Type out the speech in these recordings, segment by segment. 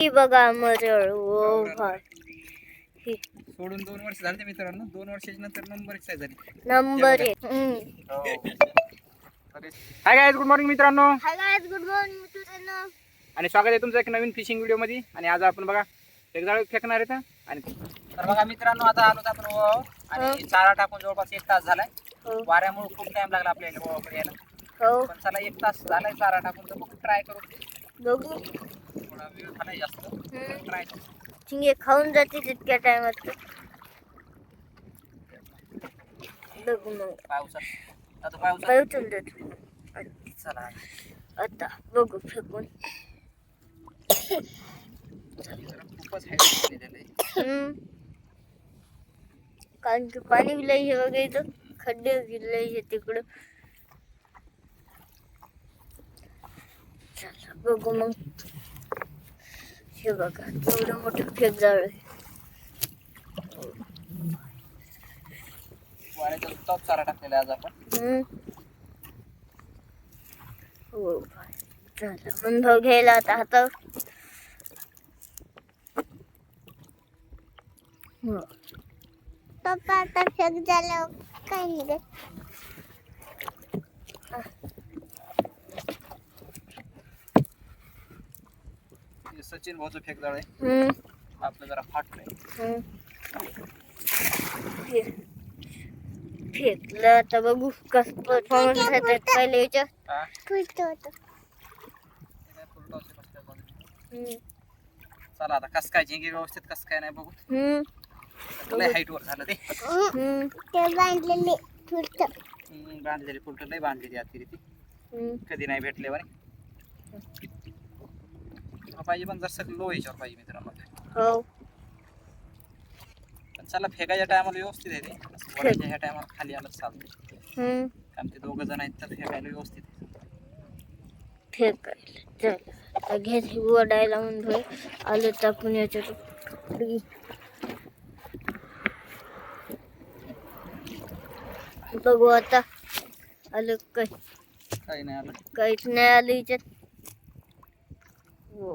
ही बघा मरळ ओ भाई सोडून 2 वर्ष झाले मित्रांनो. 2 वर्षाच्या नंतर नंबर एक्साइज झाली. Number 1. Hi guys, good morning मित्रांनो. हाय गाइस, गुड मॉर्निंग मित्रांनो. आणि स्वागत आहे तुमचं एक नवीन फिशिंग व्हिडिओ मध्ये. आणि आज आपण बघा एक जाळ फेकणार आहे. आणि तर बघा मित्रांनो, आता आलो आपण ओवावर आणि चारा टाकून जवळपास 1 तास झालाय. वाऱ्यामुळे खूप टाइम लागला आपल्याला ओवाकडे यायला. हो पण चला 1 तास झालाय चारा टाकून, तर बघू ट्राय करू. बघू थोडा वेळ झालाय जास्त, ट्राय करू. चिंगे खाऊन जाते तितक्या टाइमात. बघू मग पावसात आता पावसात पावसात जातो. चला आता बघू फेकून. खूपच हाय झालंय. कारण की पाणी लई हे वगैरे इथं खड्डे लई हे तिकडं. चला बघू मग. हे बघा एवढं मोठं फेक जाळ आहे. वाऱ्याचा टॉप चारा टाकलेला आज आपण. हो भाई चला अनुभव घ्यायला आता हातावर. पप्पा आता फेक झालं काय नाही. सचिन भाऊचं फेक जाळ आहे. आपलं जरा फाटलंय. फेकलं आता बघू कसं परफॉर्मन्स आहे. पहिले याच्यात चला आता कस काय झिंगे व्यवस्थित कस काय नाही बघू. लय हाईट वर झालं ते. बांधलेली फुलट लय बांधलेली आती ती. कधी नाही भेटले बरे पाहिजे, पण जर लो याच्यावर पाहिजे मित्रांनो. हो पण चला फेकायच्या टायमाला व्यवस्थित आहे ते. वडायच्या ह्या टायमाला खाली आलं चालतं. कारण ते 2 जण आहेत तर फेकायला व्यवस्थित आहे. फेकायला चला घ्यायची वडायला म्हणून आलं टाकून याच्यात. बघू आता आलं काय. काही नाही आलं. काहीच नाही आलं याच्यात. हो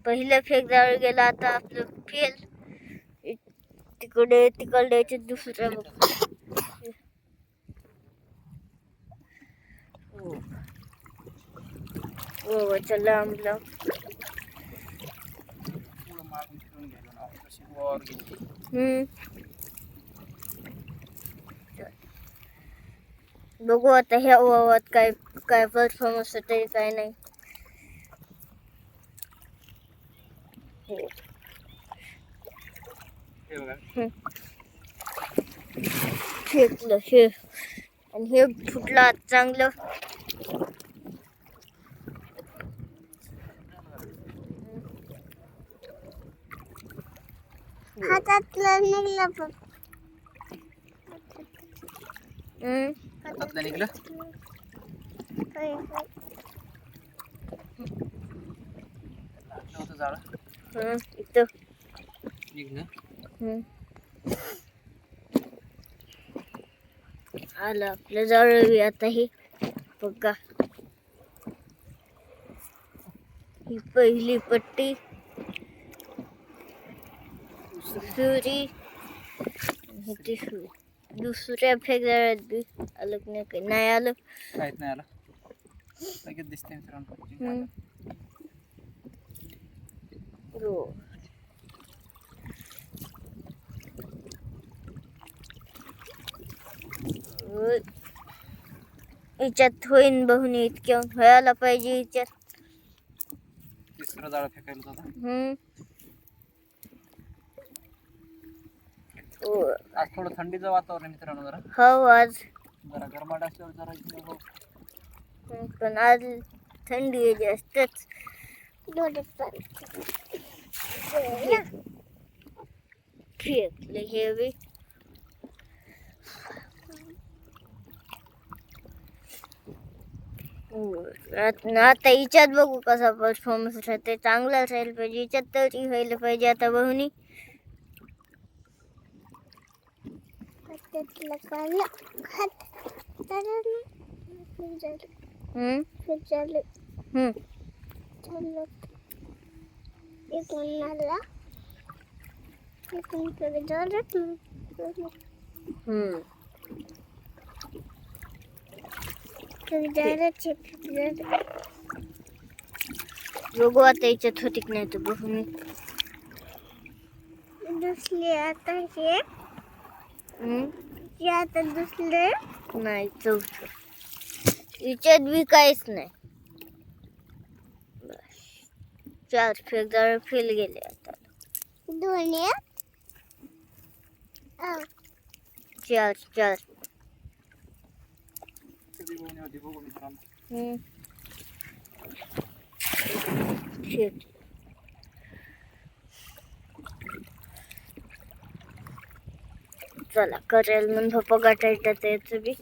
पहिलं फेक जाळ गेला. आता आपलं फेल तिकडे तिकडे याच्यात दुसऱ्या बघ. हो चला आम्हाला बघू आता ह्या ओवात काय काय परफॉर्मन्स होते काय नाही. फेकलं हे आणि हे फुटलं चांगलं. हातातलं निघलं. हातातलं निघलं. नव्हतं जाळ इथं निघलं. आलं आपलं जाळ. आता हे बघा ही पहिली पट्टी दुसरी दुसऱ्या फेक जाळ्यात आलं नाही. काही नाही आलं. काहीच नाही आलं. लगेच दिसते मित्रांनो. याच्यात होईन बहुनी इतक्या व्हायला पाहिजे. याच्यात तिसरं जाळ फेकायला होता. आज थोडं थंडीचं वातावरण आहे मित्रांनो. जरा हो आज जरा गरमाट असल्यावर जरा पण आज थंडी आहे जास्तच. फेकलं हे बी. आता हिच्यात बघू कसा परफॉर्मन्स राहते. चांगला राहील पाहिजे. हिच्यात तरी व्हायला पाहिजे आता बहुनी. बघू आता याच्यात होती की नाही तर बघू मी. दुसरे आता हे आता दुसरे नाही चौथं याच्यात बी काहीच नाही. चार फेकदार फेल गेले आता. दोन्ही चार चार. Shit. चला करेल म्हणून पप्पा गाठायचं त्याचं बी.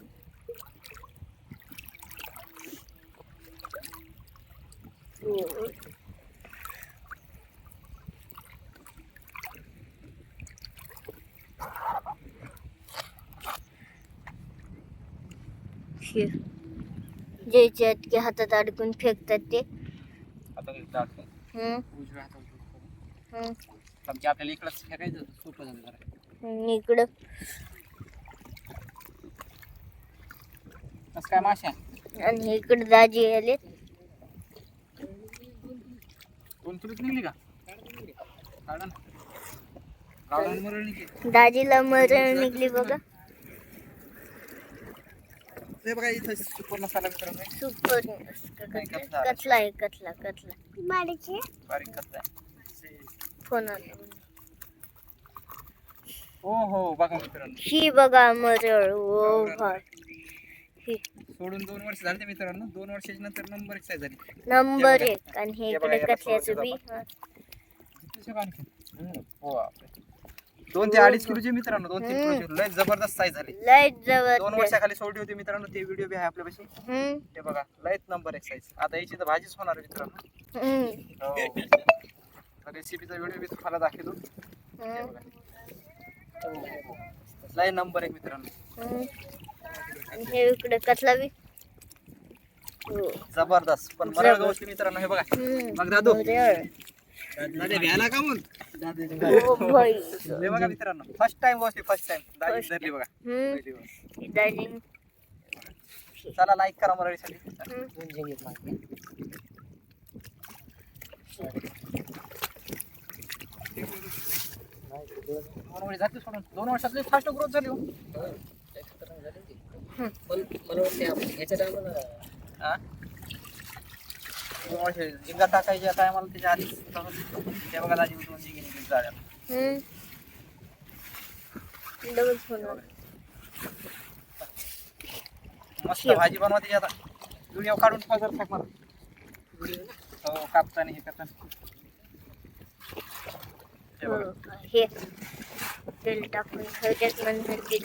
ज्याच्या की हातात अडकून फेकतात ते. आपल्याला इकडंच फेकायचं सोपं झालं जरा. इकडं कसं काय माश्या आणि इकडे दाजी आले. दोन तुरीत निघली का काढून काढून मरळ निघली. दाजीला मरण निघली बघा. हे बघा इथं सुपर मसाला मित्रांनो. सुपर कतला आहे कतला कतला बारीक कतला फोन आला. हो हो बघा मित्रांनो ही बघा मरळ. ओ भाई सोडून 2 वर्ष झाले मित्रांनो. 2 वर्षाच्या नंतर नंबर 1 साईज झाली. नंबर 1 आणि हे इकडे कतल्याचं बी. हो 2 ते 2.5 किलोचे मित्रांनो. 2 ते 3 किलो लय जबरदस्त साईज झाली. लय जवळ 2 वर्षाखाली सोडली होती मित्रांनो. ते व्हिडिओ बी आहे आपल्यापाशी. ते बघा लयच नंबर 1 साईज. आता याची तर भाजीच होणार आहे मित्रांनो. रेसिपीचा व्हिडिओ बी तुम्हाला दाखवतो. लय नंबर 1 मित्रांनो. आणि हे इकडे कतला बी जबरदस्त. पण मरळ गोष्टी मित्रांनो. हे बघा मग दादू दादा भ्याला का मग हे बघा मित्रांनो. फर्स्ट टाइम गोष्टी फर्स्ट टाइम दाजी धरली बघा. दाजी चला लाईक करा मराठीसाठी. जाते सोडून 2 वर्षातली फास्ट ग्रोथ झाली. जिंगा टाकायच्या टायमाला त्याच्या आधी ते बघा दाजी उठून जिंगी झाल्या. मस्त भाजी बनवते आता. व्हिडिओ काढून पगार टाक मला. हो कापताना हे करताना हे तेल टाकून ठेवतात नंतर ते